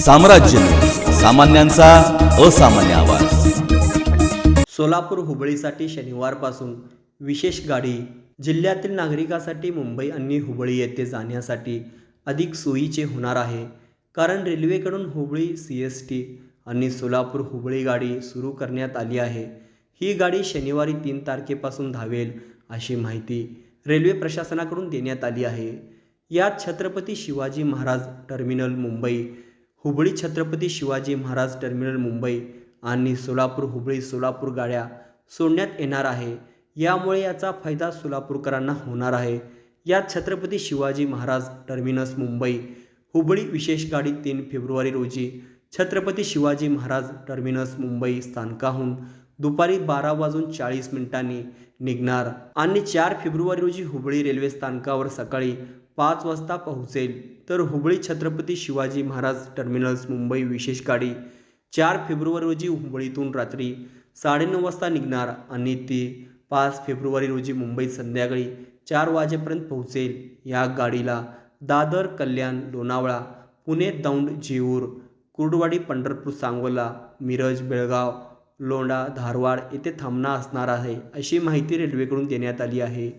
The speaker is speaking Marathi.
साम्राज्य न्यूज, सामान्यांचा असामान्य आवाज। सोलापूर हुबळीसाठी शनिवारपासून विशेष गाडी जिल्ह्यातील नागरिकांसाठी मुंबई आणि हुबळी येथे जाण्यासाठी अधिक सोयीचे होणार आहे। कारण रेल्वेकडून हुबळी CST आणि सोलापूर हुबळी गाडी सुरू करण्यात आली आहे। ही गाडी शनिवारी 3 तारखेपासून धावेल अशी माहिती रेल्वे प्रशासनाकडून देण्यात आली आहे। यात छत्रपती शिवाजी महाराज टर्मिनल मुंबई, हुबळी छत्रपती शिवाजी महाराज टर्मिनल मुंबई आणि सोलापूर हुबळी सोलापूर गाड्या सोडण्यात येणार आहे। यामुळे याचा फायदा सोलापूरकरांना होणार आहे। यात छत्रपती शिवाजी महाराज टर्मिनस मुंबई हुबळी विशेष गाडी 3 फेब्रुवारी रोजी छत्रपती शिवाजी महाराज टर्मिनस मुंबई स्थानकाहून दुपारी 12:40 निघणार आणि 4 फेब्रुवारी रोजी हुबळी रेल्वे स्थानकावर सकाळी 5 वाजता पोहोचेल। तर हुबळी छत्रपती शिवाजी महाराज टर्मिनस मुंबई विशेष गाडी 4 फेब्रुवारी रोजी हुबळीतून रात्री 9:30 वाजता निघणार आणि ती 5 फेब्रुवारी रोजी मुंबईत संध्याकाळी 4 वाजेपर्यंत पोहोचेल। या गाडीला दादर, कल्याण, लोणावळा, पुणे, दौंड, जेऊर, कुर्डुवाडी, पंढरपूर, सांगोला, मिरज, बेळगाव, लोंढा, धारवाड येथे थांबणा असणार आहे अशी माहिती रेल्वेकडून देण्यात आली आहे।